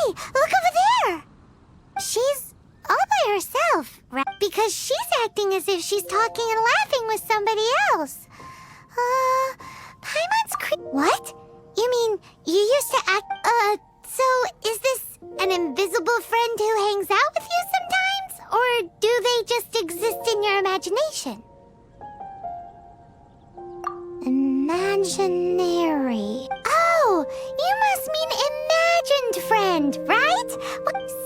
look over there! She's all by herself, right? Because she's acting as if she's talking and laughing with somebody else. Paimon's what? You mean you used to act... so is this an invisible friend who hangs out with you sometimes? Or do they just exist in your imagination? Imaginary. Oh, you must mean imagined friend, right?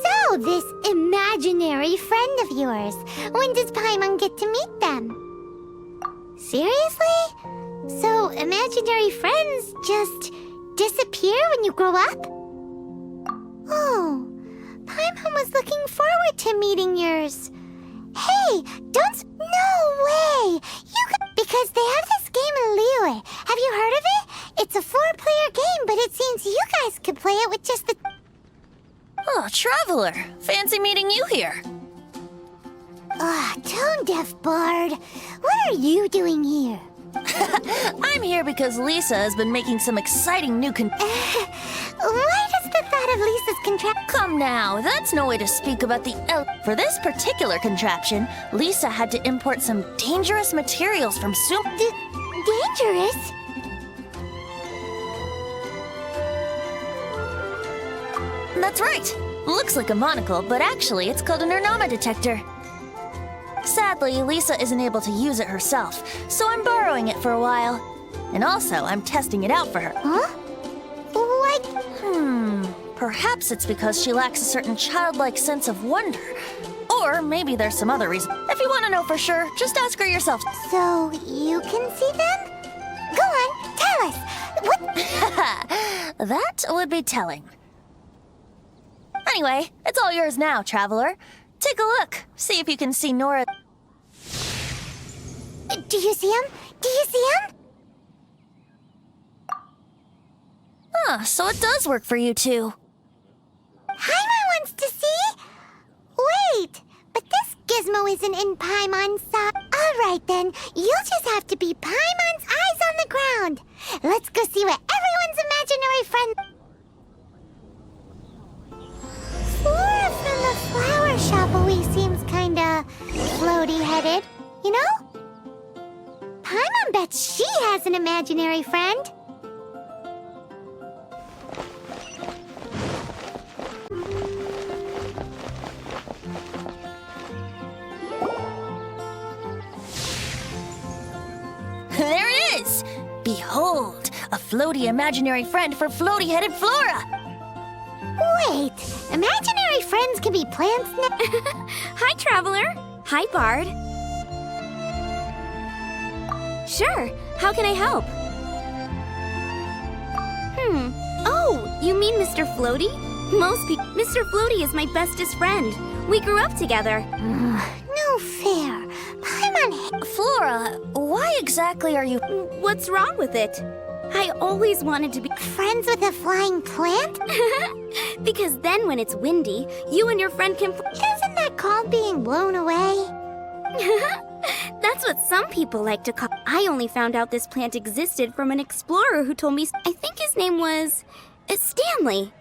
So, this imaginary friend of yours, when does Paimon get to meet them? Seriously? So, imaginary friends just disappear when you grow up? Oh, Paimon was looking forward to meeting yours. Hey, don't... No way! You could... Because they have this game in Liyue. Have you heard of it? It's a 4-player game, but it seems you guys could play it with just the... Oh, Traveler. Fancy meeting you here. Tone-deaf bard. What are you doing here? I'm here because Lisa has been making some exciting new Why does the thought of Lisa's contraption... Come now, that's no way to speak about the For this particular contraption, Lisa had to import some dangerous materials from dangerous? That's right. Looks like a monocle, but actually it's called an Ernama detector. Sadly, Lisa isn't able to use it herself, so I'm borrowing it for a while. And also, I'm testing it out for her. Huh? What? Perhaps it's because she lacks a certain childlike sense of wonder. Or maybe there's some other reason. If you want to know for sure, just ask her yourself. So, you can see them? Go on, tell us! What? That would be telling. Anyway, it's all yours now, Traveler. Take a look. See if you can see Nora. Do you see him? Do you see him? So it does work for you two. Paimon wants to see? Wait, but this gizmo isn't in Paimon's side. All right then, you'll just have to be Paimon's eyes on the ground. Let's go see what everyone's imaginary friend... Flora from the flower shop always seems kinda floaty-headed, you know? Paimon bets she has an imaginary friend. There it is! Behold, a floaty imaginary friend for floaty-headed Flora! Wait, imaginary friends can be plants now? Hi, Traveler. Hi, Bard. Sure, how can I help? Oh, you mean Mr. Floaty? Most people... Mr. Floaty is my bestest friend. We grew up together. No fair. Paimon... Flora, why exactly are you... What's wrong with it? I always wanted to be... Friends with a flying plant? Because then when it's windy, you and your friend can... Isn't that called being blown away? That's what some people like to call... I only found out this plant existed from an explorer who told me... I think his name was... Stanley.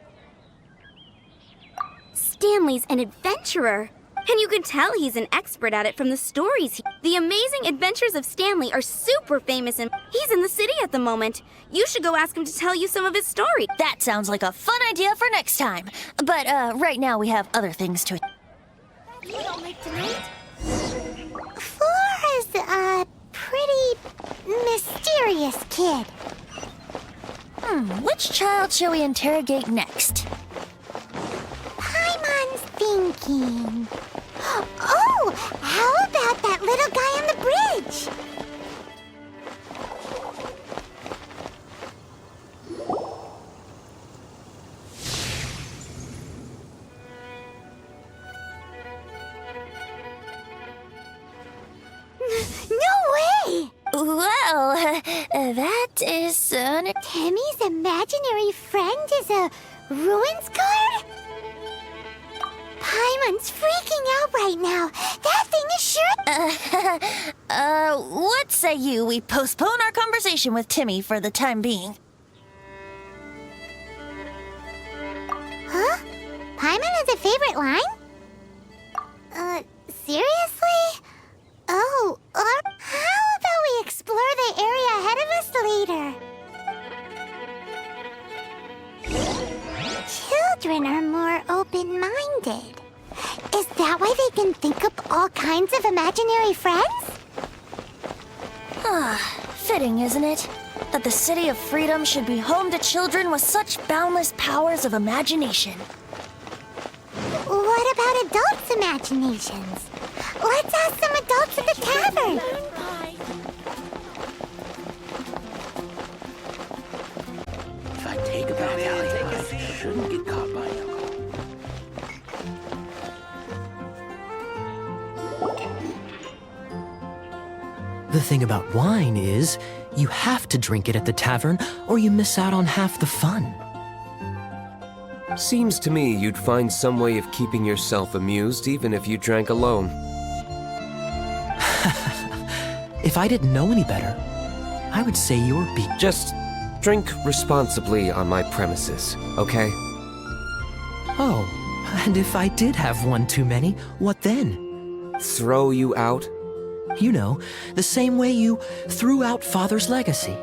Stanley's an adventurer. And you can tell he's an expert at it from the stories. The Amazing Adventures of Stanley are super famous and he's in the city at the moment. You should go ask him to tell you some of his story. That sounds like a fun idea for next time. But, right now we have other things to... You don't make tonight? Flora's a pretty mysterious kid. Which child shall we interrogate next? Paimon's thinking. Oh, how about that little guy on the bridge? No way! Well, that is... Timmy's imaginary friend is a ruins guard? Paimon's freaking out right now. That thing is sure... what say you we postpone our conversation with Timmy for the time being? Huh? Paimon has a favorite line? Seriously? Oh, how about we explore the area ahead of us later? Children are more open-minded. Is that why they can think up all kinds of imaginary friends? Fitting, isn't it? That the City of Freedom should be home to children with such boundless powers of imagination. What about adults' imaginations? Let's ask some adults at the tavern. If I take a back alley, I shouldn't get caught by alcohol. The thing about wine is, you have to drink it at the tavern, or you miss out on half the fun. Seems to me you'd find some way of keeping yourself amused even if you drank alone. If I didn't know any better, I would say you're Just drink responsibly on my premises, okay? Oh, and if I did have one too many, what then? Throw you out? You know, the same way you threw out Father's legacy.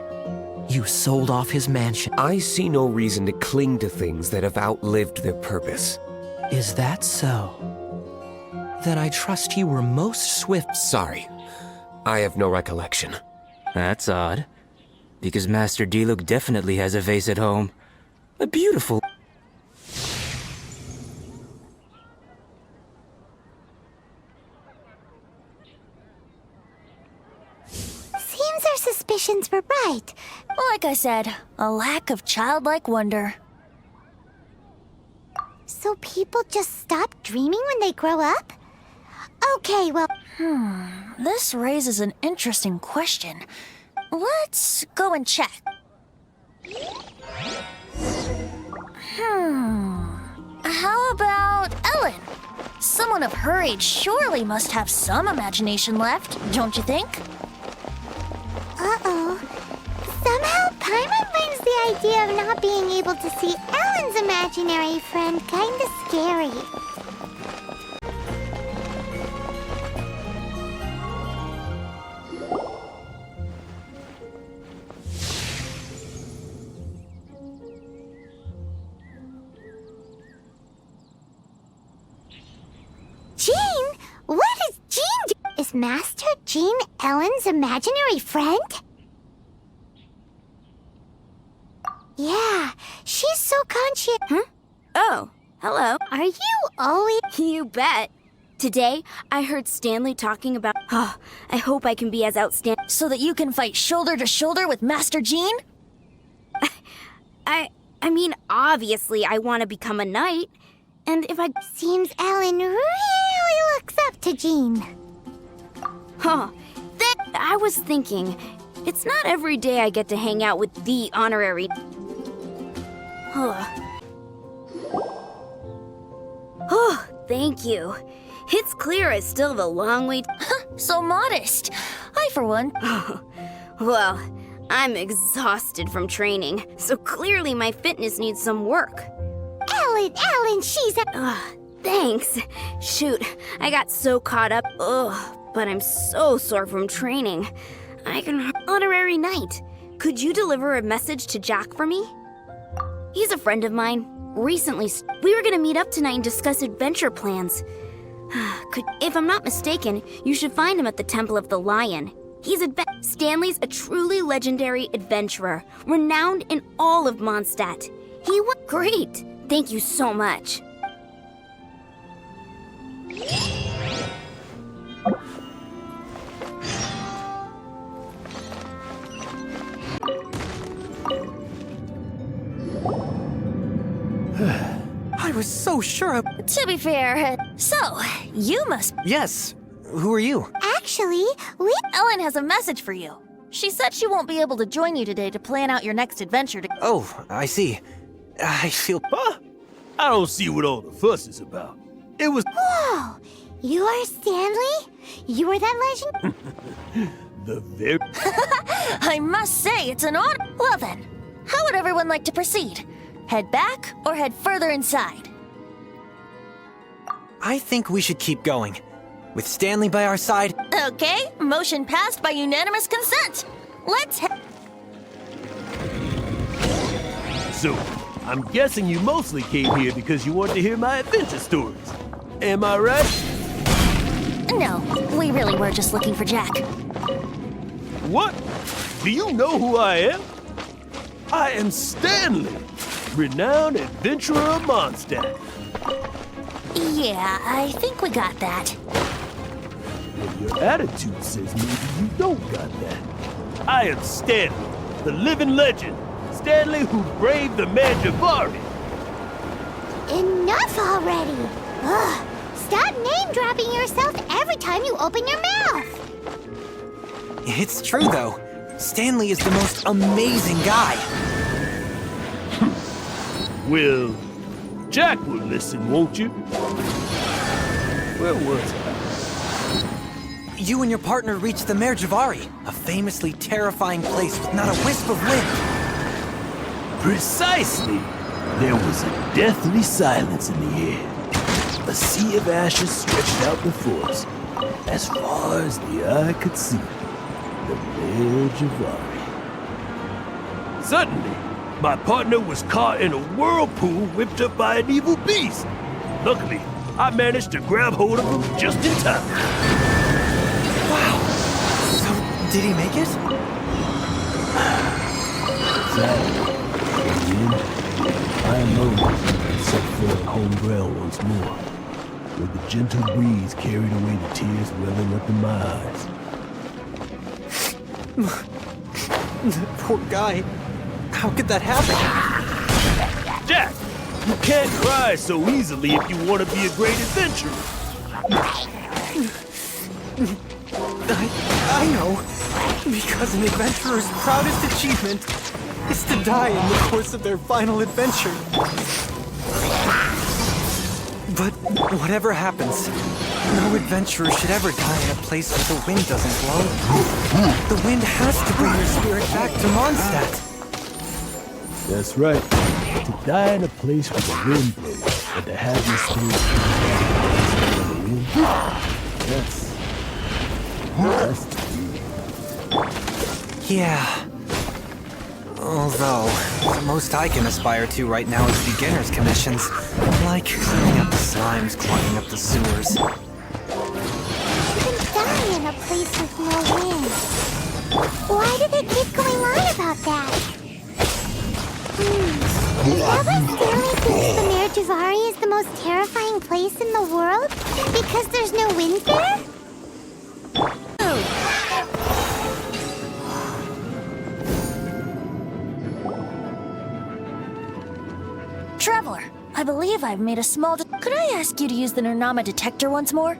You sold off his mansion. I see no reason to cling to things that have outlived their purpose. Is that so? Then I trust you were most swift. Sorry, I have no recollection. That's odd. Because Master Diluc definitely has a vase at home. A beautiful... Seems our suspicions were right. Like I said, a lack of childlike wonder. So people just stop dreaming when they grow up? Okay, well, This raises an interesting question. Let's go and check. How about Ellen? Someone of her age surely must have some imagination left, don't you think? uh-oh. Somehow Paimon finds the idea of not being able to see Ellen's imaginary friend kinda scary. Jean? What is Jean do? Is Master Jean Ellen's imaginary friend? Yeah, she's so conscious. Oh, hello. Are you always... You bet. Today, I heard Stanley talking about... Oh, I hope I can be as outstanding... So that you can fight shoulder to shoulder with Master Jean? I mean, obviously, I want to become a knight. And if I... Seems Ellen really looks up to Jean. Huh. Then I was thinking, it's not every day I get to hang out with the honorary... Oh, thank you. It's clear I still have a long way... So modest. I, for one... Well, I'm exhausted from training, so clearly my fitness needs some work. Ellen, she's a... Thanks. Shoot, I got so caught up. But I'm so sore from training. I can... Honorary knight. Could you deliver a message to Jack for me? He's a friend of mine. Recently, we were gonna meet up tonight and discuss adventure plans. If I'm not mistaken, you should find him at the Temple of the Lion. Stanley's a truly legendary adventurer, renowned in all of Mondstadt. He was great. Thank you so much. I was so sure To be fair, so, you must... Yes. Who are you? Actually, Ellen has a message for you. She said she won't be able to join you today to plan out your next adventure to... Oh, I see. I feel... Huh? I don't see what all the fuss is about. It was Whoa! You are Stanley? You are that legend? the very... I must say, it's an honor. Well then, how would everyone like to proceed? Head back or head further inside? I think we should keep going. With Stanley by our side, Okay, motion passed by unanimous consent. Let's So, I'm guessing you mostly came here because you want to hear my adventure stories. Am I right? No, we really were just looking for Jack. What? Do you know who I am? I am Stanley, renowned adventurer of Mondstadt. Yeah, I think we got that. Well, your attitude says maybe you don't got that. I am Stanley, the living legend. Stanley who braved the Mangiavari. Enough already! Ugh. Stop name-dropping yourself every time you open your mouth! it's true though. Stanley is the most amazing guy. Well, Jack will listen, won't you? Where was I? You and your partner reached the Mangiavari, a famously terrifying place with not a wisp of wind. Precisely. There was a deathly silence in the air. A sea of ashes stretched out before us, as far as the eye could see. The Mangiavari. Suddenly, my partner was caught in a whirlpool whipped up by an evil beast. Luckily, I managed to grab hold of him just in time. Wow. So, did he make it? Sadly, in the end, I am alone, set foot on home ground once more, where the gentle breeze carried away the tears welling up in my eyes. Poor guy. How could that happen? Jack, you can't cry so easily if you want to be a great adventurer. I know. Because an adventurer's proudest achievement is to die in the course of their final adventure. But whatever happens, no adventurer should ever die in a place where the wind doesn't blow. The wind has to bring your spirit back to Mondstadt. That's right. To die in a place where the wind blows, and to have your spirit in the wind, that's the dream. Yeah. Although, the most I can aspire to right now is beginner's commissions, like cleaning up the slimes, clogging up the sewers. You can die in a place with no wind. Why do they keep going on about that? Is that why Stanley thinks the Mangiavari is the most terrifying place in the world? Because there's no wind there? Traveler, I believe I've made a small... Could I ask you to use the Nernama detector once more?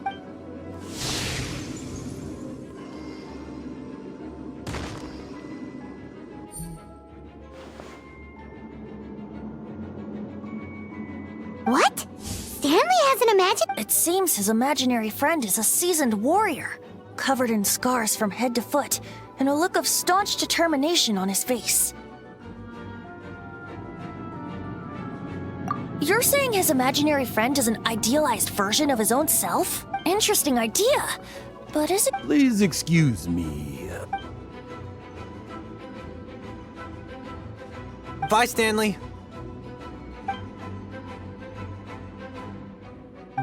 What? Stanley has an It seems his imaginary friend is a seasoned warrior, covered in scars from head to foot, and a look of staunch determination on his face. You're saying his imaginary friend is an idealized version of his own self? Interesting idea, but is it... Please excuse me. Bye, Stanley.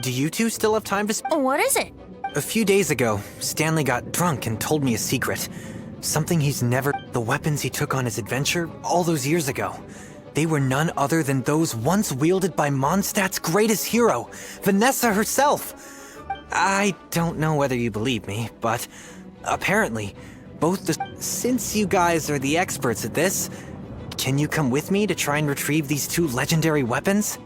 Do you two still have time to What is it? A few days ago, Stanley got drunk and told me a secret. Something he's never... The weapons he took on his adventure all those years ago. They were none other than those once wielded by Mondstadt's greatest hero, Vanessa herself. I don't know whether you believe me, but apparently, both the... Since you guys are the experts at this, can you come with me to try and retrieve these two legendary weapons?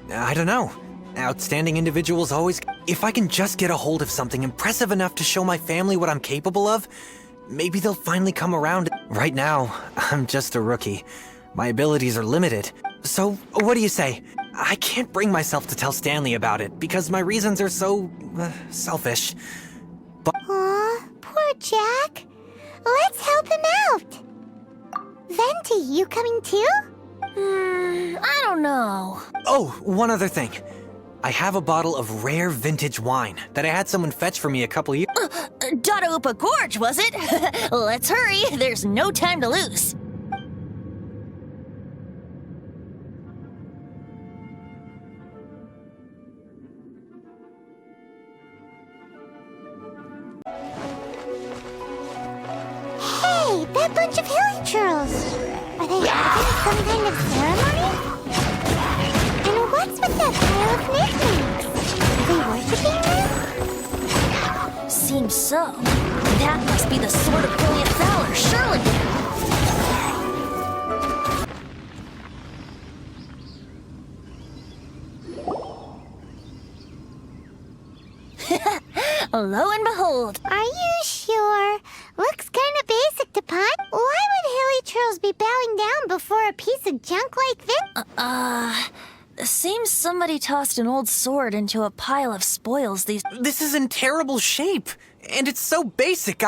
I don't know. Outstanding individuals always... If I can just get a hold of something impressive enough to show my family what I'm capable of, maybe they'll finally come around. Right now, I'm just a rookie. My abilities are limited. So, what do you say? I can't bring myself to tell Stanley about it because my reasons are so... selfish. Aw, poor Jack. Let's help him out. Venti, you coming too? I don't know. Oh, one other thing. I have a bottle of rare vintage wine that I had someone fetch for me a couple years. Dadaupa Gorge, was it? Let's hurry. There's no time to lose. Hey, that bunch of hilly churls! Are they having some kind of ceremony? And what's with that pile of knickknacks? Are they worshipping them? Seems so. That must be the sword of brilliant valor, surely. Lo and behold. Are you sure? Looks kind of basic to Pine. Why would hilly churls be bowing down before a piece of junk like this? Seems somebody tossed an old sword into a pile of spoils these... This is in terrible shape, and it's so basic,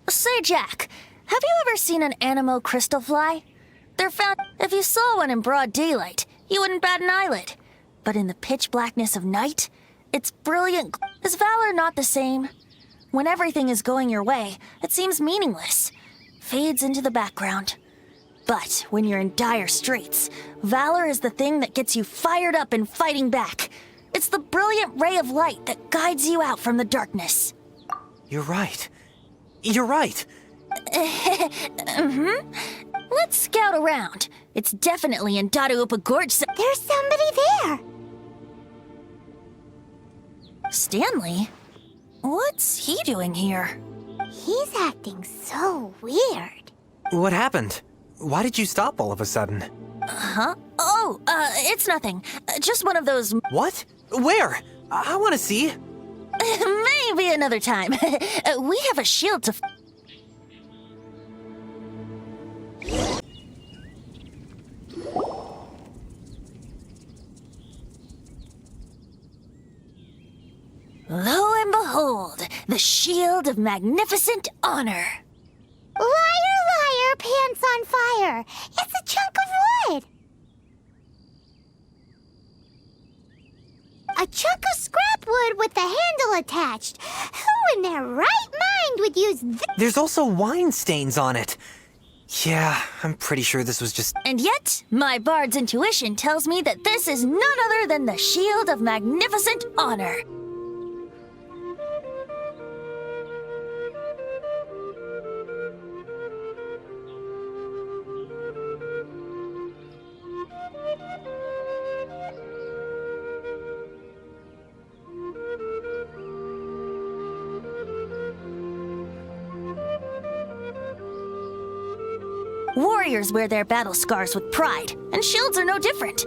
Say, Jack, have you ever seen an anemo crystal fly? They're found... If you saw one in broad daylight, you wouldn't bat an eyelid. But in the pitch blackness of night, it's brilliant. Is valor not the same? When everything is going your way, it seems meaningless. Fades into the background. But when you're in dire straits, valor is the thing that gets you fired up and fighting back. It's the brilliant ray of light that guides you out from the darkness. You're right. You're right. Let's scout around. It's definitely in Dadaupa Gorge. There's somebody there! Stanley? What's he doing here? He's acting so weird. What happened? Why did you stop all of a sudden? Huh? Oh, it's nothing. Just one of those... What? Where? I want to see. Maybe another time. We have a shield to... Lo and behold, the shield of magnificent honor. Liar, liar, pants on fire! It's a chunk of wood! A chunk of scrap wood with the handle attached. Who in their right mind would use this? There's also wine stains on it. Yeah, I'm pretty sure this was just... And yet, my bard's intuition tells me that this is none other than the shield of magnificent honor. Warriors wear their battle scars with pride, and shields are no different.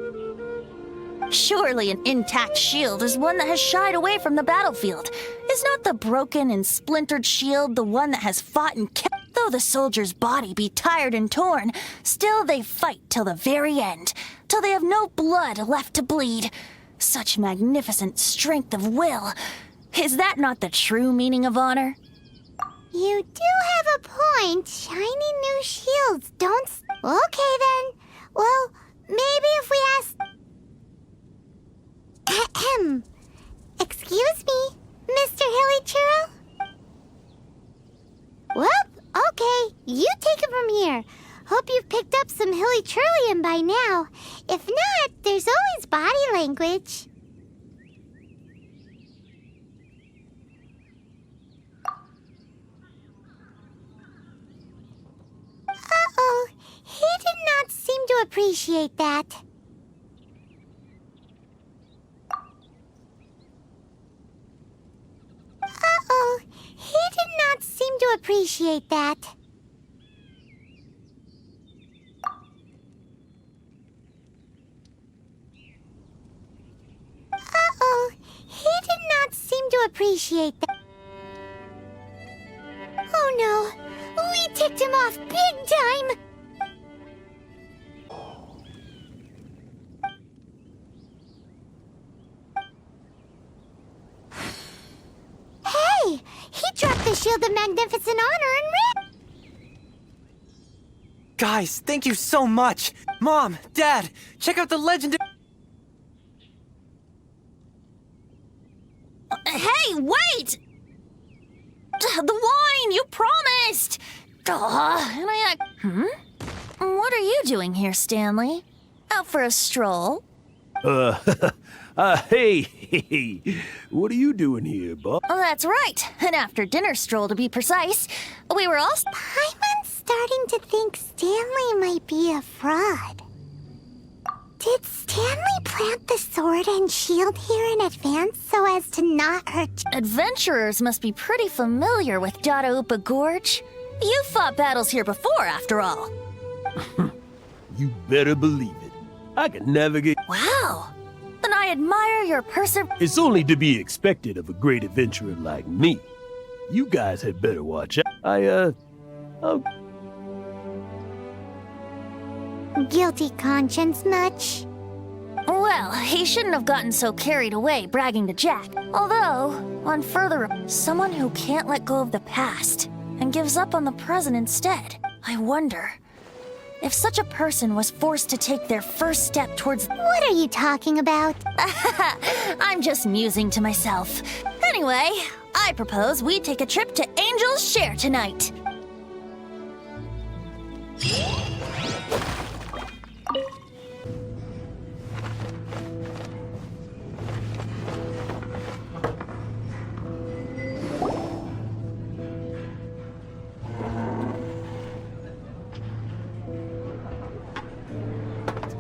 Surely an intact shield is one that has shied away from the battlefield. Is not the broken and splintered shield the one that has fought and kept? Though the soldier's body be tired and torn, still they fight till the very end, till they have no blood left to bleed. Such magnificent strength of will. Is that not the true meaning of honor? You do have a point. Shiny new shields don't... Okay then. Well, maybe if we ask... Ahem. Excuse me, Mr. Hilly Churl? Well, okay. You take it from here. Hope you've picked up some Hilly Churlian by now. If not, there's always body language. Uh-oh. He did not seem to appreciate that. Uh-oh. He did not seem to appreciate that. Uh-oh. He did not seem to appreciate that. Oh no. We ticked him off big time. Hey! He dropped the shield of magnificent honor and ran! Guys, thank you so much. Mom, Dad, check out the legendary... Hey, wait! The wine, you promised! What are you doing here, Stanley? Out for a stroll? Hey, what are you doing here, Bob? Oh, that's right. An after-dinner stroll, to be precise. We were all... Paimon's starting to think Stanley might be a fraud. Did Stanley plant the sword and shield here in advance so as to not hurt... Adventurers must be pretty familiar with Dadaupa Gorge. You've fought battles here before, after all. You better believe it. I can navigate. Wow. Then I admire your It's only to be expected of a great adventurer like me. You guys had better watch out. Guilty conscience much? Well, he shouldn't have gotten so carried away bragging to Jack. Although, on further, someone who can't let go of the past and gives up on the present instead. I wonder if such a person was forced to take their first step towards... What are you talking about? I'm just musing to myself. Anyway, I propose we take a trip to Angel's Share tonight.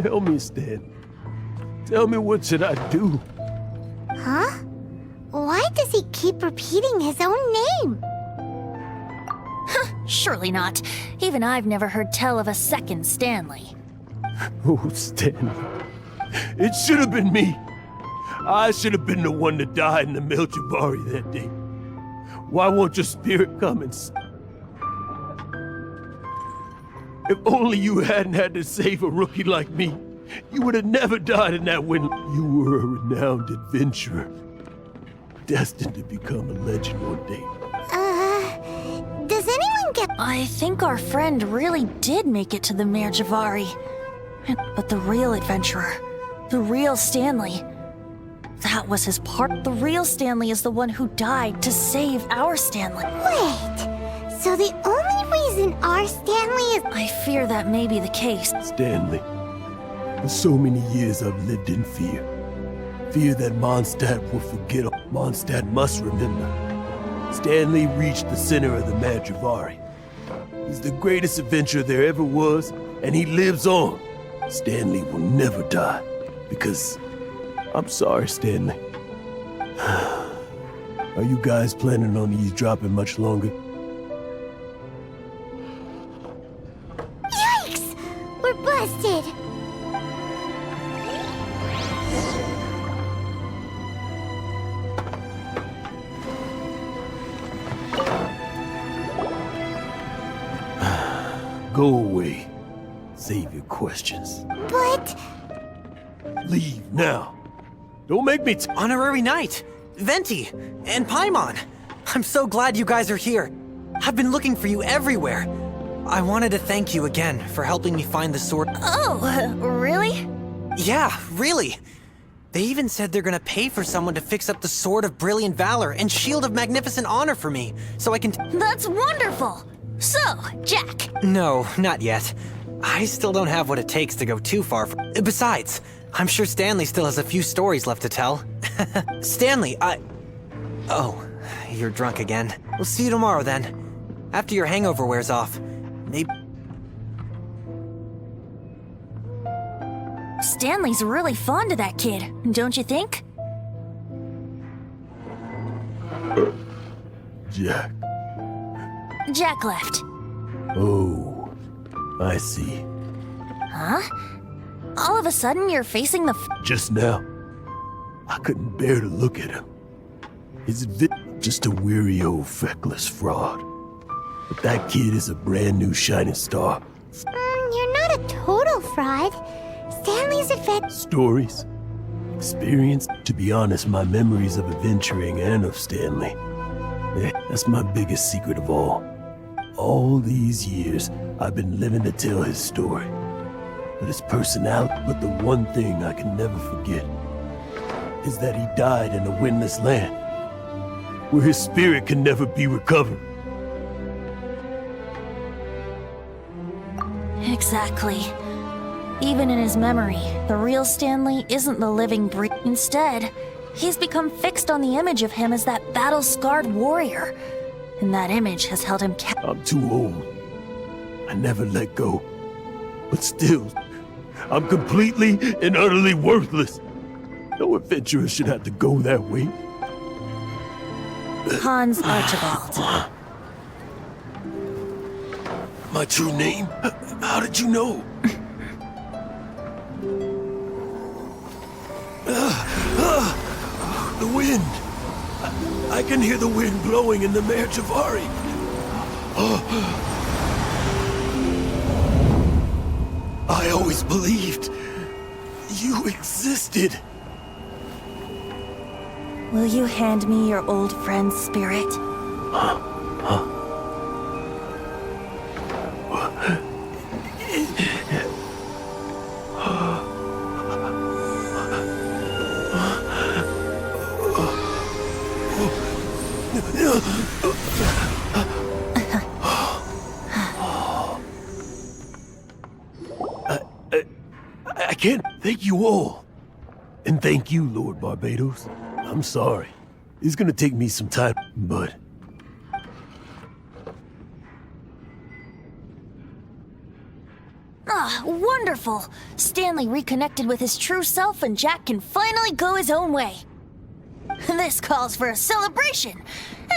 Tell me, Stan. Tell me, what should I do? Huh? Why does he keep repeating his own name? Surely not. Even I've never heard tell of a second Stanley. Oh, Stanley. It should have been me. I should have been the one to die in the Melchivari that day. Why won't your spirit come and... If only you hadn't had to save a rookie like me, you would have never died in that wind. You were a renowned adventurer, destined to become a legend one day. Does anyone get... I think our friend really did make it to the Merjavari. But the real adventurer, the real Stanley, that was his part. The real Stanley is the one who died to save our Stanley. Wait, so the only reason our Stanley is... I fear that may be the case. Stanley, for so many years I've lived in fear. Fear that Mondstadt will forget. Mondstadt must remember. Stanley reached the center of the Madrivari. He's the greatest adventurer there ever was, and he lives on. Stanley will never die, because... I'm sorry, Stanley. Are you guys planning on eavesdropping much longer? Yikes! We're busted! Go away. Save your questions. But... Leave now. Don't make me Honorary Knight, Venti, and Paimon. I'm so glad you guys are here. I've been looking for you everywhere. I wanted to thank you again for helping me find the sword. Oh, really? Yeah, really. They even said they're gonna pay for someone to fix up the Sword of Brilliant Valor and Shield of Magnificent Honor for me, so I can... That's wonderful! So, Jack. No, not yet. I still don't have what it takes to go too far. Besides, I'm sure Stanley still has a few stories left to tell. Stanley, Oh, you're drunk again. We'll see you tomorrow then. After your hangover wears off. Maybe... Stanley's really fond of that kid, don't you think? Jack. Jack left. Oh, I see. Huh? All of a sudden, you're facing the... Just now, I couldn't bear to look at him. He's just a weary old feckless fraud. But that kid is a brand new shining star. You're not a total fraud. Stanley's Stories, experience. To be honest, my memories of adventuring and of Stanley. That's my biggest secret of all. All these years, I've been living to tell his story. But his personality, but the one thing I can never forget is that he died in a windless land. where his spirit can never be recovered. Exactly. Even in his memory, the real Stanley isn't the living breed. Instead, he's become fixed on the image of him as that battle-scarred warrior. And that image has held him I'm too old. I never let go. But still, I'm completely and utterly worthless. No adventurer should have to go that way. Hans Archibald. My true name? How did you know? The wind. I can hear the wind blowing in the Mare Javari. I always believed you existed. Will you hand me your old friend's spirit? I can't thank you all. And thank you, Lord Barbados. I'm sorry. It's gonna take me some time, but... Ah, wonderful! Stanley reconnected with his true self and Jack can finally go his own way. This calls for a celebration.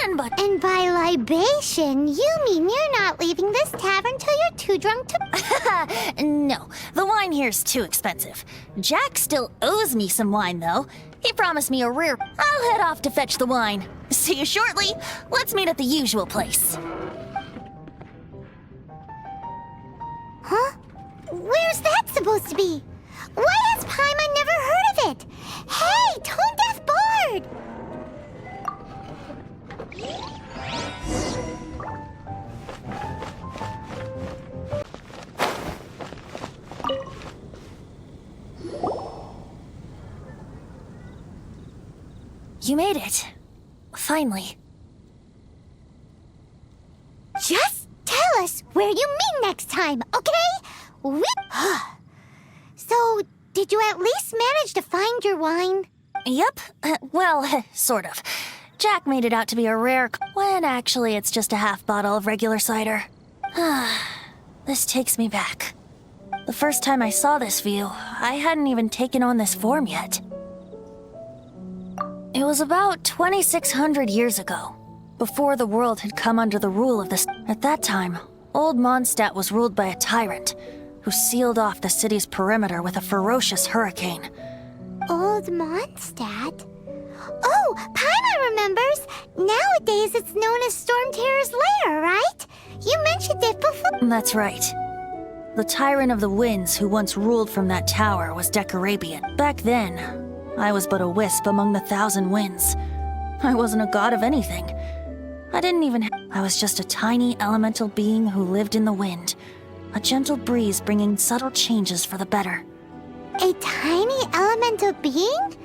And by libation, you mean you're not leaving this tavern till you're too drunk to... No, the wine here's too expensive. Jack still owes me some wine, though. He promised me a rare... I'll head off to fetch the wine. See you shortly. Let's meet at the usual place. Huh? Where's that supposed to be? Why has Paimon never heard of it? Hey, tone deaf bard! You made it. Finally. Just tell us where you meet next time, okay? So, did you at least manage to find your wine? Yep. Well, sort of. Jack made it out to be a rare... when actually it's just a half bottle of regular cider. This takes me back. The first time I saw this view, I hadn't even taken on this form yet. It was about 2,600 years ago, before the world had come under the rule of this. At that time, Old Mondstadt was ruled by a tyrant, who sealed off the city's perimeter with a ferocious hurricane. Old Mondstadt? Oh, Paimon remembers! Nowadays it's known as Storm Terror's lair, right? You mentioned it before. That's right. The Tyrant of the Winds who once ruled from that tower was Decarabian. Back then, I was but a wisp among the thousand winds. I wasn't a god of anything. I didn't even... I was just a tiny elemental being who lived in the wind. A gentle breeze bringing subtle changes for the better. A tiny elemental being?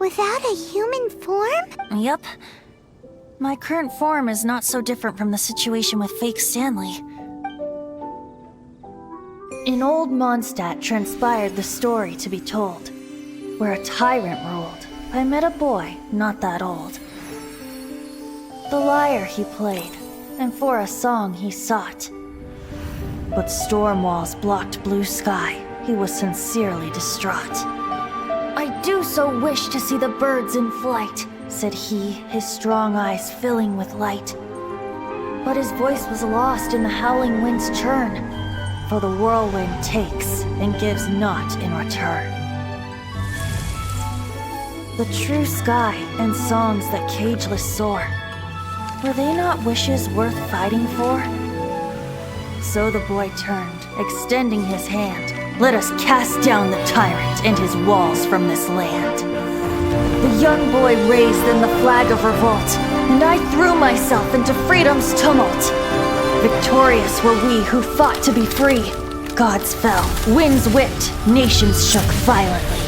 Without a human form? Yep. My current form is not so different from the situation with fake Stanley. In Old Mondstadt transpired the story to be told. Where a tyrant ruled, I met a boy not that old. The lyre he played, and for a song he sought. But storm walls blocked blue sky, he was sincerely distraught. I do so wish to see the birds in flight, said he, his strong eyes filling with light. But his voice was lost in the howling wind's churn, for the whirlwind takes and gives not in return. The true sky and songs that cageless soar, were they not wishes worth fighting for? So the boy turned, extending his hand. Let us cast down the tyrant and his walls from this land. The young boy raised then the flag of revolt, and I threw myself into freedom's tumult. Victorious were we who fought to be free. Gods fell, winds whipped, nations shook violently.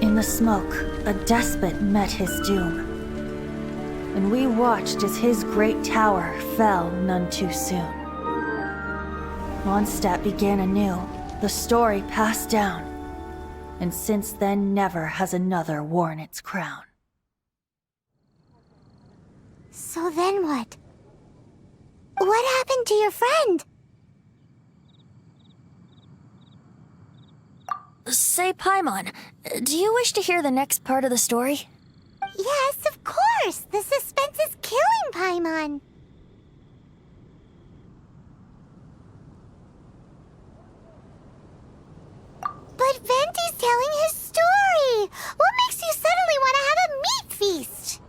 In the smoke, a despot met his doom. and we watched as his great tower fell none too soon. Mondstadt began anew, the story passed down, and since then never has another worn its crown. So then what? What happened to your friend? Say, Paimon, do you wish to hear the next part of the story? Yes, of course! The suspense is killing Paimon! But Venti's telling his story! What makes you suddenly want to have a meat feast?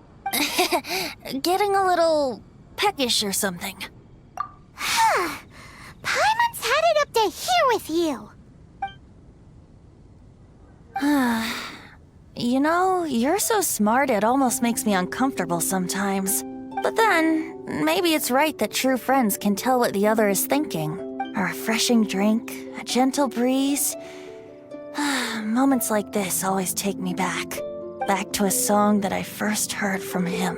Getting a little peckish or something. Paimon's had it up to here with you! You know, you're so smart it almost makes me uncomfortable sometimes. But then, maybe it's right that true friends can tell what the other is thinking. A refreshing drink, a gentle breeze. Moments like this always take me back. Back to a song that I first heard from him.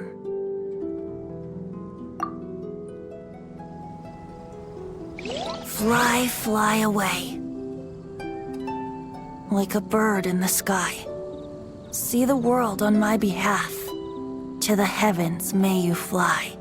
Fly, fly away. Like a bird in the sky. See the world on my behalf. To the heavens may you fly.